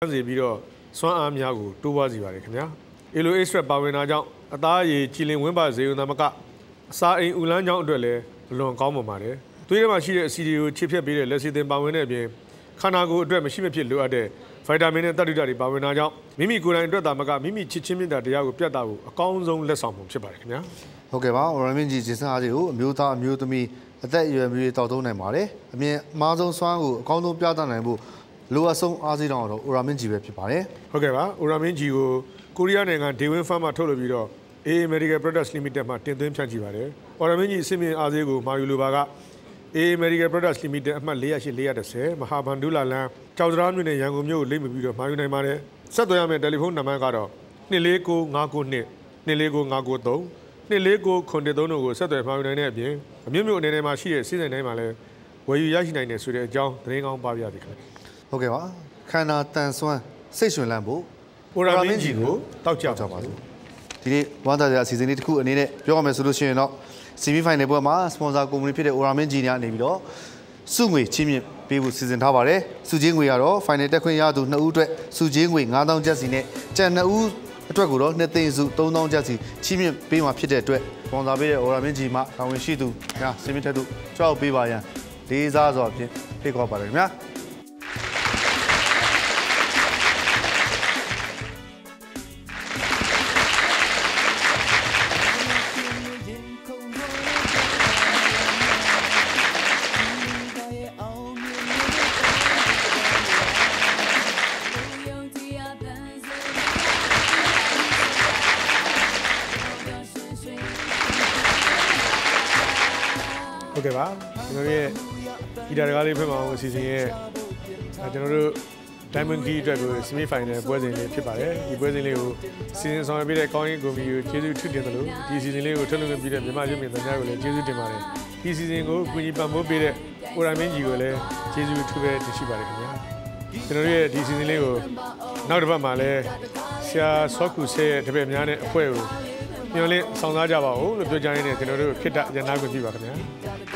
စီပြီးတော့စွမ်းအားများကိုတိုးပွားစီပါတယ်ခင်ဗျာအေလို extra ပါဝင်တာကြောင့်အသားရည်ကြည်လင်ဝင်းပါစေုံသာမကအစာအိမ်ဥလန်းကြောင့်အတွက်လည်းဘလွန်ကောင်းပါပါတယ်သွေးထဲမှာရှိတဲ့အဆီတွေကိုချစ်ဖြတ်ပေးတဲ့လက်စီသင်ပါဝင်တဲ့အပြင်ခန္ဓာကိုယ်အတွက်မရှိမဖြစ်လိုအပ်တဲ့ဗိုက်တာမင်နဲ့သတ္တုဓာတ်တွေပါဝင်တာကြောင့်မိမိကိုယ်တိုင်အတွက်သာမကမိမိချစ်ချင်းမြတ်တာတရားကိုပြတ်တာကိုအကောင်းဆုံးလက်ဆောင်မှုဖြစ်ပါတယ်ခင်ဗျာဟုတ်ကဲ့ပါအော်ရမင်းကြီးဂျင်းစအားကြီးကိုအမျိုးသားအမျိုးသမီးအသက်အရွယ်မျိုးတောက်သုံးနိုင်ပါတယ်အမြင်အမားဆုံးစွမ်းကိုအကောင်းဆုံးပြသနိုင်ဖို့လိုအပ်ဆုံးအားစီးတောင်းတော့အိုရာမင်းကြီးပဲဖြစ်ပါတယ်ဟုတ်ကဲ့ပါအိုရာမင်းကြီးကိုကိုရီးယားနိုင်ငံဒေဝင်းဖမ်းမှထုတ်လုပ်ပြီးတော့ AA Medical Products Limited မှာတင်သွင်းဖြန့်ချိပါတယ်အိုရာမင်းကြီးအစင်းမြင့်အားစီးကိုမာယူလိုပါက AA Medical Products Limited အမှတ်408-410မဟာဗန္ဒူလာလန်ကြောက်စရာမြို့နယ်ရန်ကုန်မြို့ကိုလိမ့်ပြီးတော့မာယူနိုင်ပါတယ်ဆက်သွယ်ရမယ့်တယ်လီဖုန်းနံပါတ်ကတော့249592 249593 2493တို့ကိုဆက်သွယ်မှာယူနိုင်တဲ့အပြင်အမျိုးမျိုးအနေနဲ့မှာရှိတဲ့စီးစိမ်တိုင်းမှာလည်းဝယ်ယူရရှိနိုင်တယ်ဆိုတဲ့အကြောင်းသတင်းကောင်းပါပြရသည်ခင်ဗျဟုတ်ကဲ့ပါခန္ဓာတန်ဆွမ်းစိတ်ရှင်လန်းဖို့အိုရာမင်းကြီးကိုတောက်ကြပါစို့ဒီနေ့ဝမ်းသာစရာအစီအစဉ်လေးတစ်ခုအနေနဲ့ပြောရမယ်ဆိုလို့ရှိရင်တော့ semi final ပွဲမှာစပွန်ဆာကုမ္ပဏီဖြစ်တဲ့အိုရာမင်းကြီးကနေပြီးတော့စုငွေချင်းမြင့်ပေးဖို့စီစဉ်ထားပါတယ်စုချင်းငွေကတော့ final တက်ခွင့်ရသူ2ဦးအတွက်စုချင်းငွေ9000ကျပ်စီနဲ့ကျန်2ဦးအတွက်ကိုတော့2သိန်းစု3000ကျပ်စီချင်းမြင့်ပေးမှာဖြစ်တဲ့အတွက်စပွန်ဆာပေးတဲ့အိုရာမင်းကြီးမှတာဝန်ရှိသူများစင်မြင့်ထက်တို့ကြောက်ပေးပါရန်လေးစားစွာဖြင့်ဖိတ်ခေါ်ပါတယ်ခင်ဗျာဟုတ်ကဲ့ပါကျွန်တော်ရဲ့ဂီတာတကားလေးဖွင့်ပါအောင်အစီအစဉ်ရဲ့ကျွန်တော်တို့ Diamond Key အတွက်ကို semi final ပွဲစဉ်လေးဖြစ်ပါတယ်ဒီပွဲစဉ်လေးကိုစီစဉ်ဆောင်ရွက်ပေးတဲ့ကောင်းရင်ကုမ္ပဏီကိုကျေးဇူးထူးတင်တယ်လို့ဒီစီစဉ်လေးကိုထုတ်လုပ်ပြီးတဲ့မြန်မာရုပ်မြင်သံကြားကိုလည်းကျေးဇူးတင်ပါတယ်ဒီစီစဉ်ကိုကူညီပံ့ပိုးပေးတဲ့အိုရာမင်းကြီးကိုလည်းကျေးဇူးထူးပဲတင်ရှိပါတယ်ခင်ဗျာကျွန်တော်ရဲ့ဒီစီစဉ်လေးကိုနောက်တစ်ပတ်မှာလည်းဆရာဆော့ကူဆဲရဲ့တပည့်များနဲ့အဖွဲ့ကိုညွှန်လင့်ဆောင်စားကြပါဦးလို့ပြောကြရင်းနဲ့ကျွန်တော်တို့ခိတ္တရန်နာခွင့်ပြုပါခင်ဗျာ